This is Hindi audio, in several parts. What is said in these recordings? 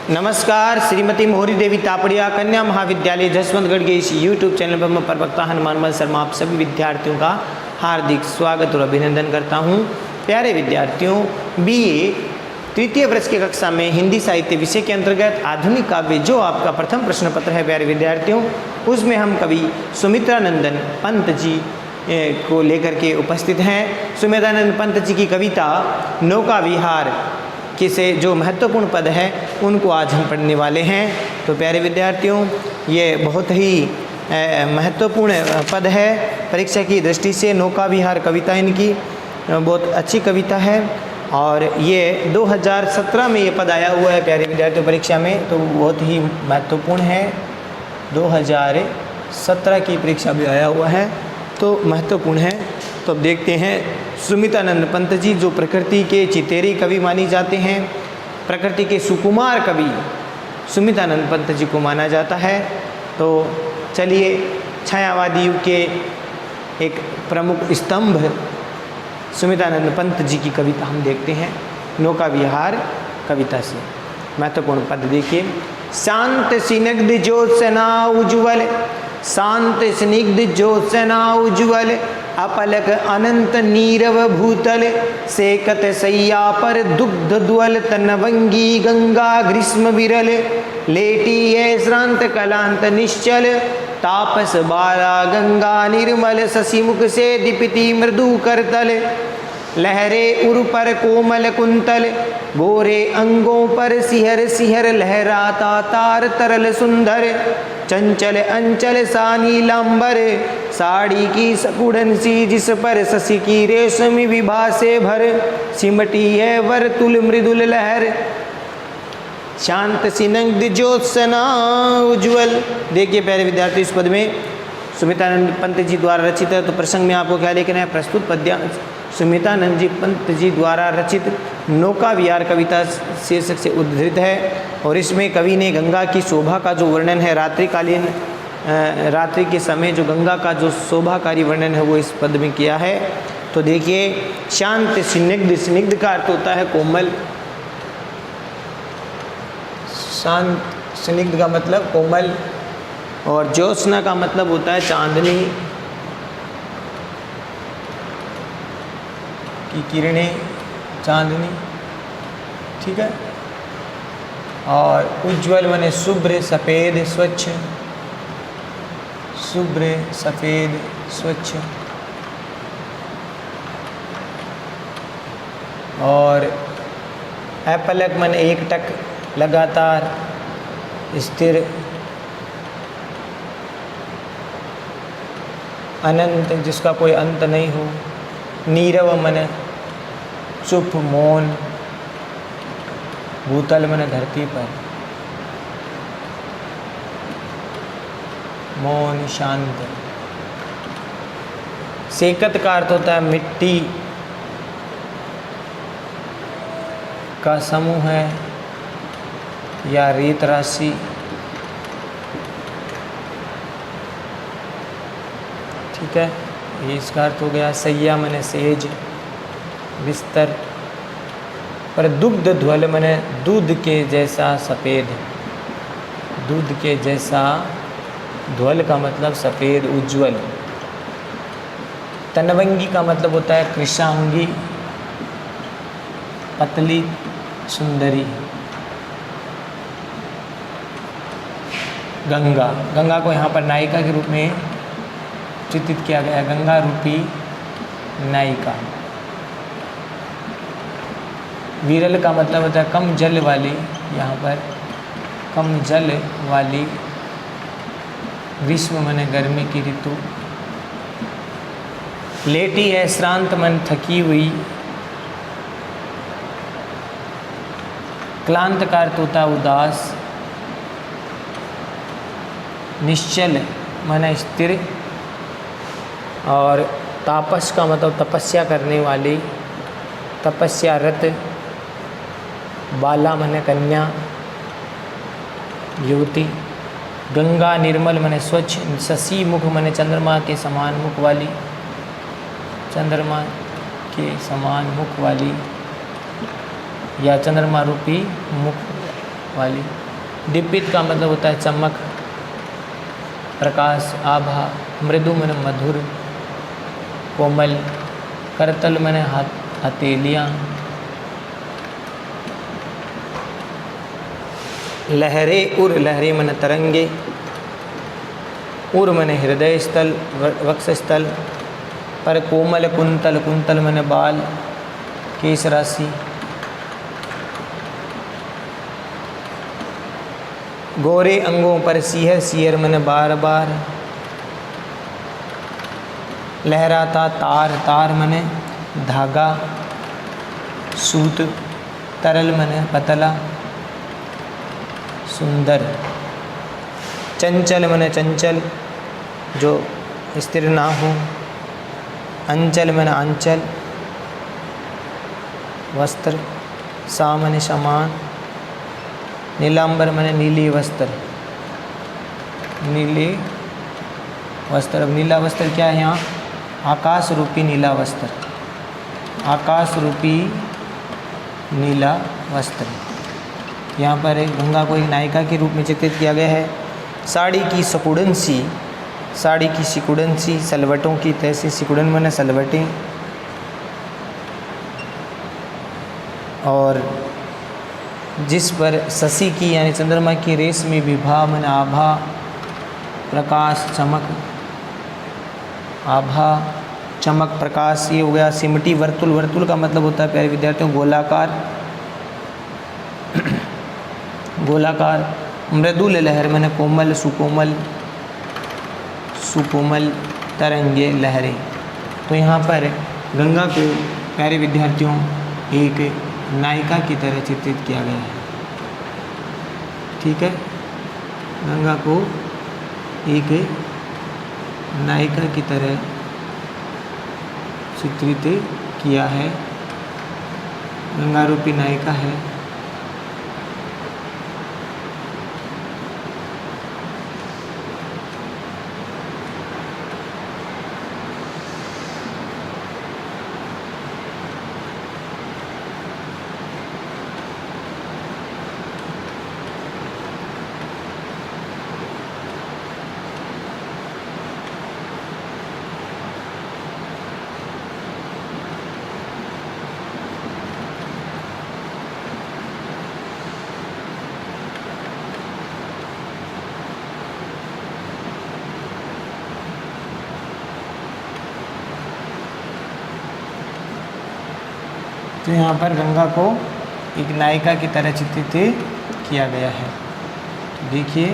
नमस्कार। श्रीमती मोहरी देवी तापड़िया कन्या महाविद्यालय जसवंतगढ़ के इस YouTube चैनल पर मैं प्रवक्ता हनुमानमल शर्मा आप सभी विद्यार्थियों का हार्दिक स्वागत और अभिनंदन करता हूं। प्यारे विद्यार्थियों, BA तृतीय वर्ष की कक्षा में हिंदी साहित्य विषय के अंतर्गत आधुनिक काव्य जो आपका प्रथम प्रश्न पत्र है प्यारे विद्यार्थियों, उसमें हम कवि सुमित्रानंदन पंत जी को लेकर के उपस्थित हैं। सुमित्रानंद पंत जी की कविता नौका विहार के से जो महत्वपूर्ण पद है उनको आज हम पढ़ने वाले हैं। तो प्यारे विद्यार्थियों, ये बहुत ही महत्वपूर्ण पद है परीक्षा की दृष्टि से। नौका विहार कविता इनकी बहुत अच्छी कविता है और ये 2017 में ये पद आया हुआ है प्यारे विद्यार्थियों परीक्षा में, तो बहुत ही महत्वपूर्ण है। 2017 की परीक्षा में आया हुआ है तो महत्वपूर्ण है। तो अब देखते हैं सुमित्रानंद पंत जी जो प्रकृति के चितेरी कवि मानी जाते हैं, प्रकृति के सुकुमार कवि सुमित्रानंद पंत जी को माना जाता है। तो चलिए छायावादी युग के एक प्रमुख स्तंभ सुमित्रानंद पंत जी की कविता हम देखते हैं। नौका विहार कविता से महत्वपूर्ण पद देखिए। शांत स्निग्ध ज्योत्सना उज्ज्वल, शांत स्निग्ध ज्योत्सना उज्ज्वल, अपलक अनंत नीरव भूतल, सेकत सैया पर दुग्ध द्वल, तनवंगी गंगा ग्रीष्म विरल, लेटी है श्रांत कलांत निश्चल, तापस बाला गंगा निर्मल, शशिमुख से दीप्ति मृदु करतल, लहरे उर पर कोमल कुंतल, गोरे अंगों पर सिहर सिहर लहराता तार तरल सुंदर, चंचल अंचल सा नीलांबर, साड़ी की सकुड़न सी जिस पर शशि की रेशमी विभा से भर, सिमटी है वर्तुल मृदुल लहर, शांत स्निग्ध ज्योत्सना उज्ज्वल। देखिए प्यारे विद्यार्थी, इस पद में सुमित्रानंद पंत जी द्वारा रचित है। तो प्रसंग में आपको क्या लिखना है? प्रस्तुत पद्य सुमित्रानंद जी पंत जी द्वारा रचित नौका विहार कविता शीर्षक से उद्धृत है और इसमें कवि ने गंगा की शोभा का जो वर्णन है, रात्रिकालीन रात्रि के समय जो गंगा का जो शोभाकारी वर्णन है वो इस पद में किया है। तो देखिए, शांत स्निग्ध, स्निग्ध का अर्थ होता है कोमल, शांत स्निग्ध का मतलब कोमल, और ज्योत्सना का मतलब होता है चांदनी की किरणें, चांदनी, ठीक है। और उज्ज्वल माने शुभ्र सफ़ेद स्वच्छ, शुभ्र सफ़ेद स्वच्छ, और अपलक माने एकटक लगातार स्थिर, अनंत जिसका कोई अंत नहीं हो, नीरव मन चुप मौन, भूतल मन धरती पर मौन शांत, सेकत का अर्थ होता है मिट्टी का समूह है या रेत राशि, ठीक है, ये इसका अर्थ हो गया। सैया मने सेज बिस्तर, पर दुग्ध ध्वल मने दूध के जैसा सफ़ेद, दूध के जैसा, ध्वल का मतलब सफ़ेद उज्ज्वल, तनवंगी का मतलब होता है कृशांगी, पतली सुंदरी, गंगा, गंगा को यहाँ पर नायिका के रूप में चित्रित किया गया, गंगा रूपी नायिका। विरल का मतलब होता है कम जल वाली, यहाँ पर कम जल वाली, ग्रीष्म माने गर्मी की ऋतु, लेटी है श्रांत मन थकी हुई, क्लांत का अर्थ होता है उदास, निश्चल माने स्थिर, और तापस का मतलब तपस्या करने वाली, तपस्यारत, बाला माने कन्या युवती, गंगा निर्मल माने स्वच्छ, शशि मुख माने चंद्रमा के समान मुख वाली, चंद्रमा के समान मुख वाली, या चंद्रमा रूपी मुख वाली। दीपित का मतलब होता है चमक, प्रकाश, आभा। मृदु मन मधुर, कोमल। करतल मन हथेलियाँ। लहरे उर, लहरे मन तरंगे। उर मन हृदय स्थल, वक्ष स्थल। पर कोमल कुंतल, कुंतल मन बाल, केश राशि। गोरे अंगों पर सिहर, सिहर मन बार बार। लहराता तार, तार मन धागा, सूत। तरल मन पतला, सुंदर। चंचल मन चंचल, जो स्थिर ना हो। अंचल मन आंचल, वस्त्र। सामन समान। नीलांबर मन नीली वस्त्र, नीले वस्त्र। अब नीला वस्त्र क्या है यहाँ? आकाश रूपी नीला वस्त्र, आकाश रूपी नीला वस्त्र। यहाँ पर एक गंगा को एक नायिका के रूप में चित्रित किया गया है। साड़ी की सिकुड़न सी, साड़ी की सिकुड़न सी, सलवटों की तैसी। सिकुड़न माने सलवटें। और जिस पर शशि की यानी चंद्रमा की रेशमी विभा मन आभा, प्रकाश, चमक। आभा, चमक, प्रकाश, ये हो गया। सिमटी वर्तुल, वर्तुल का मतलब होता है प्यारे विद्यार्थियों गोलाकार, गोलाकार। मृदुल लहर मैंने कोमल, सुकोमल, सुकोमल। तरंगे, लहरें। तो यहाँ पर गंगा को प्यारे विद्यार्थियों एक नायिका की तरह चित्रित किया गया है। ठीक है, गंगा को एक नायिका की तरह चित्रित किया है। गंगा रूपी नायिका है। तो यहाँ पर गंगा को एक नायिका की तरह चित्रित किया गया है। तो देखिए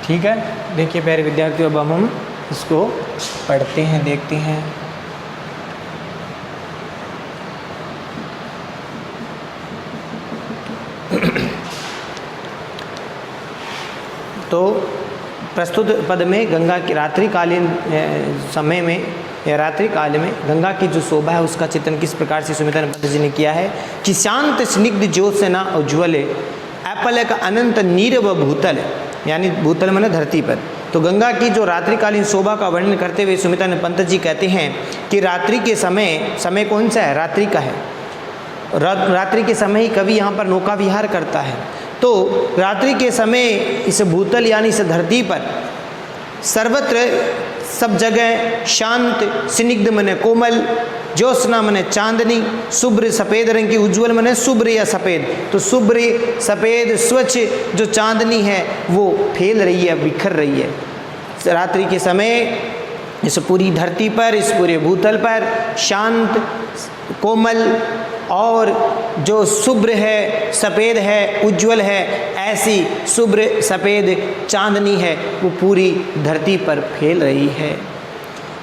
ठीक है। देखिए प्यारे विद्यार्थियों, अब हम इसको पढ़ते हैं, देखते हैं। तो प्रस्तुत पद में गंगा की रात्रिकालीन समय में या रात्रि काल में गंगा की जो शोभा है उसका चित्रण किस प्रकार से सुमिता पंत जी ने किया है कि शांत स्निग्ध ज्योत्सना उज्ज्वल एपल का अनंत नीरव भूतल, यानी भूतल माने धरती पर। तो गंगा की जो रात्रिकालीन शोभा का वर्णन करते हुए सुमिता पंत जी कहते हैं कि रात्रि के समय कौन सा है? रात्रि का है। रात्रि के समय ही कवि यहाँ पर नौका विहार करता है। तो रात्रि के समय इस भूतल यानी इस धरती पर सर्वत्र सब जगह शांत, स्निग्ध मने कोमल, ज्योत्सना मने चांदनी, शुभ्र सफ़ेद रंग की, उज्ज्वल मने शुभ्र या सफ़ेद। तो शुभ्र सफ़ेद स्वच्छ जो चांदनी है वो फैल रही है, बिखर रही है रात्रि के समय इस पूरी धरती पर, इस पूरे भूतल पर शांत, कोमल और जो शुभ्र है, सफ़ेद है, उज्ज्वल है, ऐसी शुभ्र सफ़ेद चांदनी है वो पूरी धरती पर फैल रही है।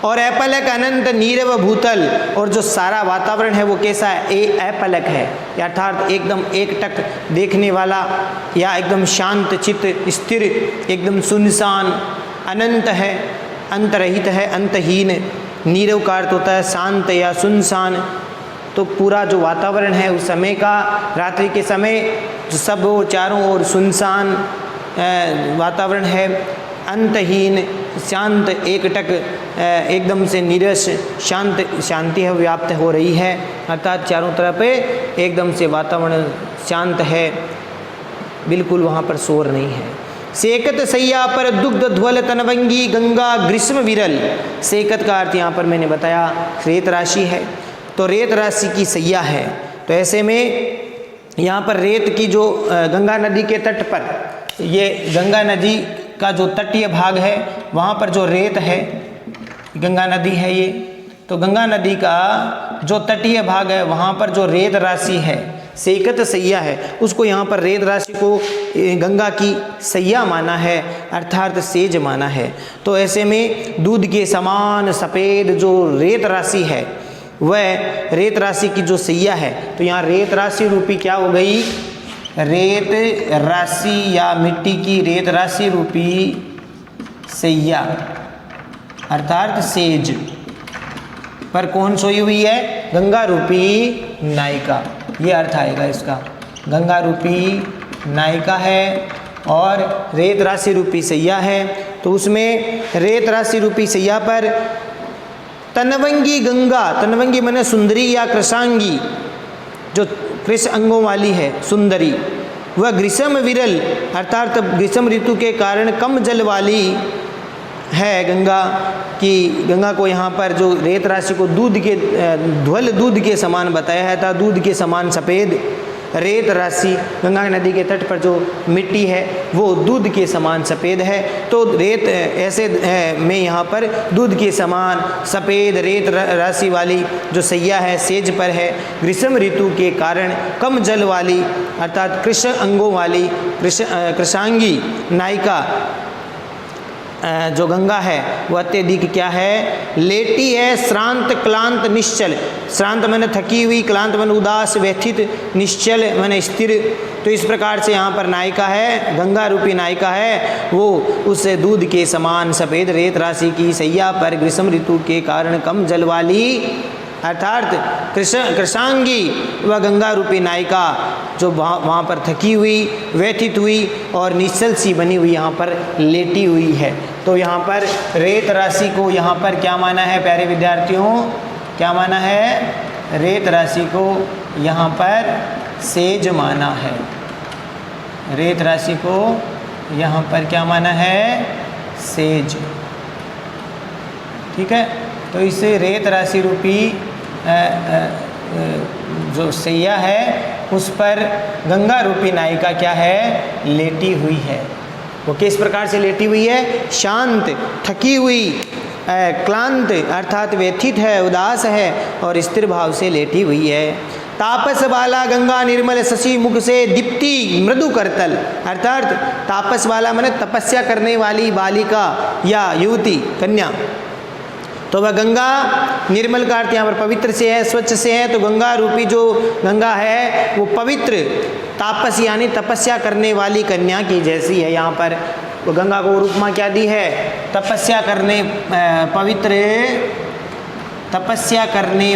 और अपलक अनंत नीरव भूतल, और जो सारा वातावरण है वो कैसा है? अपलक है, अर्थात एकदम एकटक देखने वाला या एकदम शांत चित्त, स्थिर, एकदम सुनसान, अनंत है, अंतरहित है, अंतहीन। नीरव का अर्थ होता है शांत या सुनसान। तो पूरा जो वातावरण है उस समय का, रात्रि के समय जो सब वो चारों ओर सुनसान वातावरण है, अंतहीन, शांत, एकटक, एकदम से नीरस शांति है व्याप्त हो रही है, अर्थात चारों तरफ एकदम से वातावरण शांत है, बिल्कुल वहाँ पर शोर नहीं है। सेकत सैया पर दुग्ध ध्वल तनवंगी गंगा ग्रीष्म विरल। सेकत का अर्थ यहाँ पर मैंने बताया रेत राशि है, तो रेत राशि की सैया है। तो ऐसे में यहाँ पर रेत की जो गंगा नदी के तट पर, ये गंगा नदी का जो तटीय भाग है वहाँ पर जो रेत है, गंगा नदी है ये, तो गंगा नदी का जो तटीय भाग है वहाँ पर जो रेत राशि है, सेकत सैया है, उसको यहाँ पर रेत राशि को गंगा की सैया माना है, अर्थात सेज माना है। तो ऐसे में दूध के समान सफ़ेद जो रेत राशि है वह रेत राशि की जो सैया है, तो यहाँ रेत राशि रूपी क्या हो गई, रेत राशि या मिट्टी की रेत राशि रूपी सैया अर्थात सेज पर कौन सोई हुई है, गंगा रूपी नायिका, ये अर्थ आएगा इसका। गंगा रूपी नायिका है और रेत राशि रूपी सैया है, तो उसमें रेत राशि रूपी सैया पर तनवंगी गंगा, तनवंगी माने सुंदरी या कृशांगी, जो कृष्ण अंगों वाली है सुंदरी, वह ग्रीष्म विरल अर्थात ग्रीष्म ऋतु के कारण कम जल वाली है गंगा की। गंगा को यहाँ पर जो रेत राशि को दूध के ध्वल दूध के समान बताया है था, दूध के समान सफ़ेद रेत राशि, गंगा नदी के तट पर जो मिट्टी है वो दूध के समान सफ़ेद है। तो रेत ऐसे में यहाँ पर दूध के समान सफ़ेद रेत राशि वाली जो सैया है सेज पर है, ग्रीष्म ऋतु के कारण कम जल वाली अर्थात कृष्ण अंगों वाली कृशांगी नायिका जो गंगा है वह अत्यधिक क्या है, लेटी है, श्रांत क्लांत निश्चल। श्रांत मैंने थकी हुई, क्लांत मैंने उदास व्यथित, निश्चल मैंने स्थिर। तो इस प्रकार से यहाँ पर नायिका है, गंगा रूपी नायिका है, वो उस दूध के समान सफ़ेद रेत राशि की सैया पर ग्रीष्म ऋतु के कारण कम जल वाली अर्थात कृशांगी व गंगा रूपी नायिका जो वहाँ पर थकी हुई, व्यथित हुई और निश्चल सी बनी हुई यहाँ पर लेटी हुई है। तो यहाँ पर रेत राशि को यहाँ पर क्या माना है प्यारे विद्यार्थियों, क्या माना है, रेत राशि को यहाँ पर सेज माना है। रेत राशि को यहाँ पर क्या माना है, सेज। ठीक है, तो इसे रेत राशि रूपी जो सैया है उस पर गंगा रूपी नायिका क्या है, लेटी हुई है। वो किस प्रकार से लेटी हुई है, शांत, थकी हुई, क्लांत अर्थात व्यथित है, उदास है और स्थिर भाव से लेटी हुई है। तापस वाला गंगा निर्मल शशि मुख से दीप्ति मृदु करतल अर्थात तापस वाला माने तपस्या करने वाली बालिका या युवती कन्या। तो वह गंगा निर्मल का अर्थ यहाँ पर पवित्र से है, स्वच्छ से है। तो गंगा रूपी जो गंगा है वो पवित्र तापस यानी तपस्या करने वाली कन्या की जैसी है। यहाँ पर वो गंगा को उपमा क्या दी है, तपस्या करने पवित्र तपस्या करने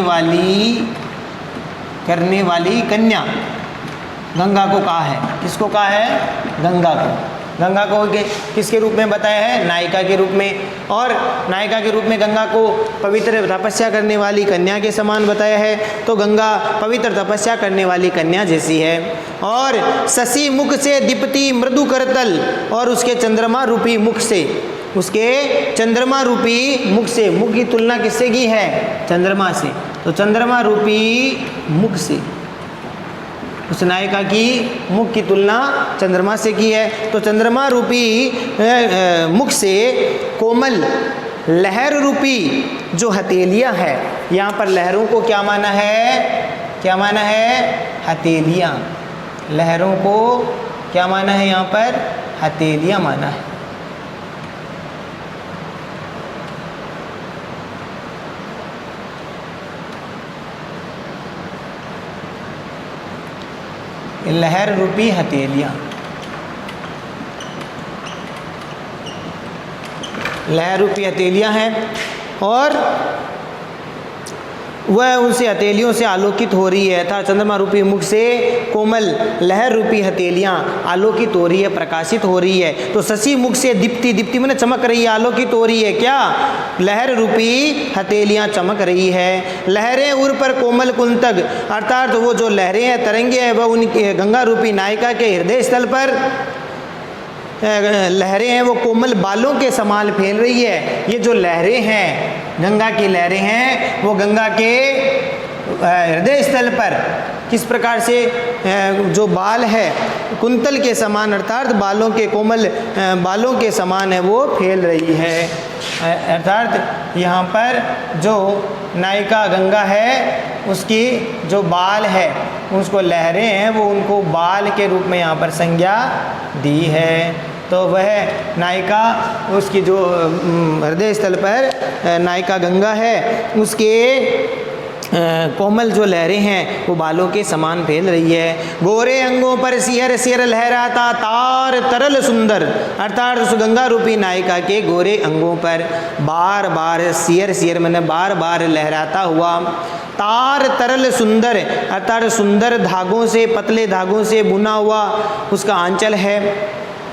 वाली कन्या गंगा को कहा है। किसको कहा है, गंगा को। गंगा को किसके रूप में बताया है, नायिका के रूप में। और नायिका के रूप में गंगा को पवित्र तपस्या करने वाली कन्या के समान बताया है। तो गंगा पवित्र तपस्या करने वाली कन्या जैसी है। और शशि मुख से दीप्ति मृदु करतल और उसके चंद्रमा रूपी मुख से, उसके चंद्रमा रूपी मुख से, मुख की तुलना किससे की है, चंद्रमा से। तो चंद्रमा रूपी मुख से उस नायिका की मुख की तुलना चंद्रमा से की है। तो चंद्रमा रूपी मुख से कोमल लहर रूपी जो हथेलियाँ है, यहाँ पर लहरों को क्या माना है, क्या माना है, हथेलियाँ। लहरों को क्या माना है, यहाँ पर हथेलियाँ माना है। लहर रूपी हथेलियाँ, लहर रूपी हथेलियाँ हैं। और वह उनसे हथेलियों से आलोकित हो रही है, अर्थात चंद्रमा रूपी मुख से कोमल लहर रूपी हथेलियाँ आलोकित हो रही है, प्रकाशित हो रही है। तो शशि मुख से दीप्ति, दीप्ति मैंने चमक रही है, आलोकित हो रही है, क्या लहर रूपी हथेलियाँ चमक रही है। लहरें उर पर कोमल कुंतक, अर्थात वो जो लहरें हैं, तरंगे हैं, वह उनकी गंगा रूपी नायिका के हृदय स्थल पर लहरें हैं, वो कोमल बालों के समान फैल रही है। ये जो लहरें हैं, गंगा की लहरें हैं, वो गंगा के हृदय स्थल पर किस प्रकार से जो बाल है कुंतल के समान, अर्थात बालों के कोमल बालों के समान है, वो फैल रही है। अर्थात यहाँ पर जो नायिका गंगा है, उसकी जो बाल है, उसको लहरें हैं, वो उनको बाल के रूप में यहाँ पर संज्ञा दी है। तो वह नायिका, उसकी जो हृदय स्थल पर नायिका गंगा है, उसके कोमल जो लहरें हैं वो बालों के समान फैल रही है। गोरे अंगों पर सिहर सिहर लहराता तार तरल सुंदर, अर्थात उस गंगा रूपी नायिका के गोरे अंगों पर बार बार सिहर सिहर मैंने बार बार लहराता हुआ तार तरल सुंदर, अर्थात सुंदर धागों से, पतले धागों से बुना हुआ उसका आंचल है,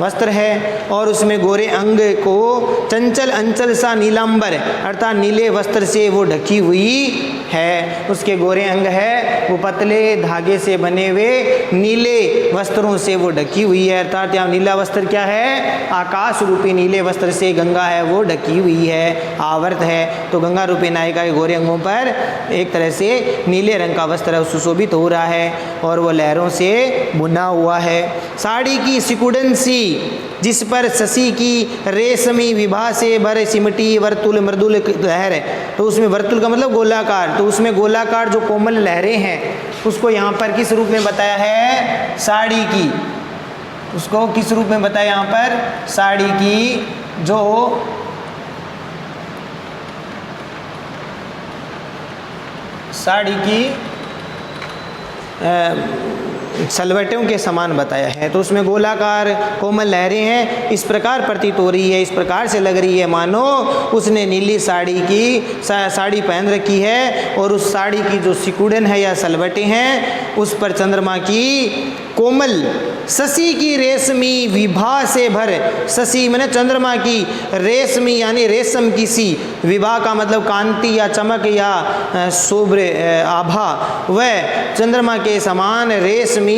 वस्त्र है, और उसमें गोरे अंग को चंचल अंचल सा नीलांबर, अर्थात नीले वस्त्र से वो ढकी हुई है। उसके गोरे अंग है वो पतले धागे से बने हुए नीले वस्त्रों से वो ढकी हुई है, अर्थात यहाँ नीला वस्त्र क्या है, आकाश रूपी नीले वस्त्र से गंगा है वो ढकी हुई है, आवर्त है। तो गंगा रूपी नायिका के गोरे अंगों पर एक तरह से नीले रंग का वस्त्र सुशोभित हो रहा है और वो लहरों से बुना हुआ है। साड़ी की सिकुड़न सी जिस पर शशि की रेशमी विभा से भर सिमटी वर्तुल मृदुल लहर है, तो उसमें वर्तुल का मतलब गोलाकार, तो उसमें गोलाकार जो कोमल लहरें हैं उसको यहाँ पर किस रूप में बताया है, साड़ी की, उसको किस रूप में बताया यहाँ पर, साड़ी की जो साड़ी की सलवटों के समान बताया है। तो उसमें गोलाकार कोमल लहरें हैं, इस प्रकार प्रतीत हो रही है, इस प्रकार से लग रही है मानो उसने नीली साड़ी की साड़ी पहन रखी है और उस साड़ी की जो सिकुड़न है या सलवटें हैं उस पर चंद्रमा की कोमल शशि की रेशमी विभा से भर, शशि मैंने चंद्रमा की रेशमी यानी रेशम की सी, विभा का मतलब कांति या चमक या शुभ्र आभा, वह चंद्रमा के समान रेशमी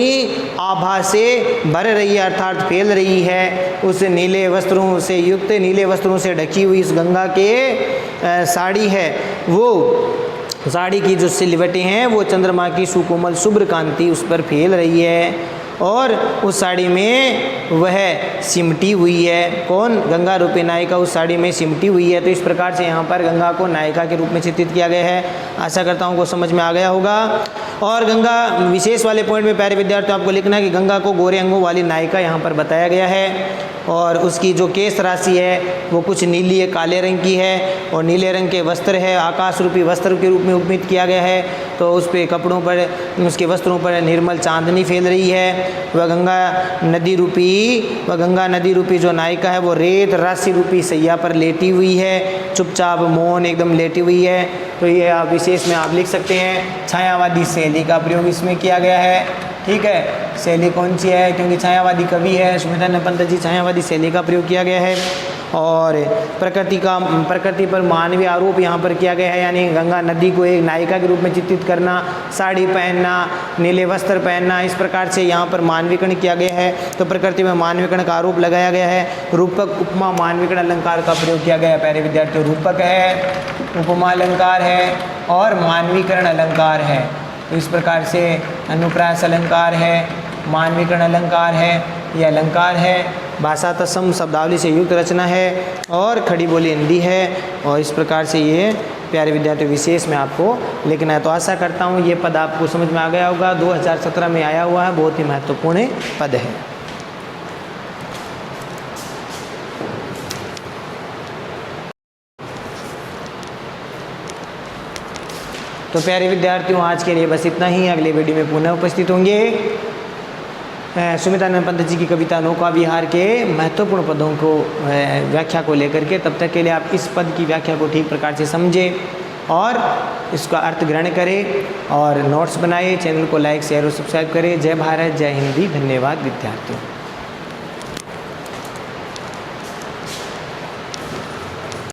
आभा से भर रही है, अर्थात फैल रही है। उस नीले वस्त्रों से युक्त, नीले वस्त्रों से ढकी हुई इस गंगा के साड़ी है, वो साड़ी की जो सिलवटें हैं वो चंद्रमा की सुकोमल शुभ्र कांति उस पर फैल रही है और उस साड़ी में वह सिमटी हुई है। कौन, गंगा रूपी नायिका उस साड़ी में सिमटी हुई है। तो इस प्रकार से यहाँ पर गंगा को नायिका के रूप में चित्रित किया गया है। आशा करता हूँ को समझ में आ गया होगा। और गंगा विशेष वाले पॉइंट में प्यारे विद्यार्थियों आपको लिखना है कि गंगा को गोरे अंगों वाली नायिका यहाँ पर बताया गया है और उसकी जो केश राशि है वो कुछ नीली है, काले रंग की है और नीले रंग के वस्त्र है, आकाश रूपी वस्त्र के रूप में उपमित किया गया है। तो उस पे कपड़ों पर, उसके वस्त्रों पर निर्मल चांदनी फैल रही है। वह गंगा नदी रूपी जो नायिका है वो रेत राशि रूपी सैया पर लेटी हुई है, चुपचाप मौन एकदम लेटी हुई है। तो ये आप विशेष में आप लिख सकते हैं। छायावादी शैली का प्रयोग इसमें किया गया है। ठीक है, शैली कौन सी है, क्योंकि छायावादी कवि है सुमित्रानंद पंत जी, छायावादी शैली का प्रयोग किया गया है। और प्रकृति पर मानवीय आरोप यहाँ पर किया गया है, यानी गंगा नदी को एक नायिका के रूप में चित्रित करना, साड़ी पहनना, नीले वस्त्र पहनना, इस प्रकार से यहाँ पर मानवीकरण किया गया है। तो प्रकृति में मानवीकरण का आरोप लगाया गया है। रूपक, उपमा, मानवीकरण अलंकार का प्रयोग किया गया है। प्यारे विद्यार्थियों, रूपक है, उपमा अलंकार है और मानवीकरण अलंकार है। तो इस प्रकार से अनुप्रास अलंकार है, मानवीकरण अलंकार है, ये अलंकार है। भाषा तत्सम शब्दावली से युक्त रचना है और खड़ी बोली हिंदी है। और इस प्रकार से ये प्यारे विद्यार्थियों विशेष में आपको लिखना है। तो आशा करता हूँ ये पद आपको समझ में आ गया होगा। 2017 में आया हुआ है, बहुत ही महत्वपूर्ण पद है। तो प्यारे विद्यार्थियों आज के लिए बस इतना ही। अगले वीडियो में पुनः उपस्थित होंगे सुमित्रानंद पंत जी की कविता नौका विहार के महत्वपूर्ण पदों को व्याख्या को लेकर के। तब तक के लिए आप इस पद की व्याख्या को ठीक प्रकार से समझे, और इसका अर्थ ग्रहण करें और नोट्स बनाए। चैनल को लाइक शेयर और सब्सक्राइब करें। जय भारत, जय हिंदी। धन्यवाद विद्यार्थियों।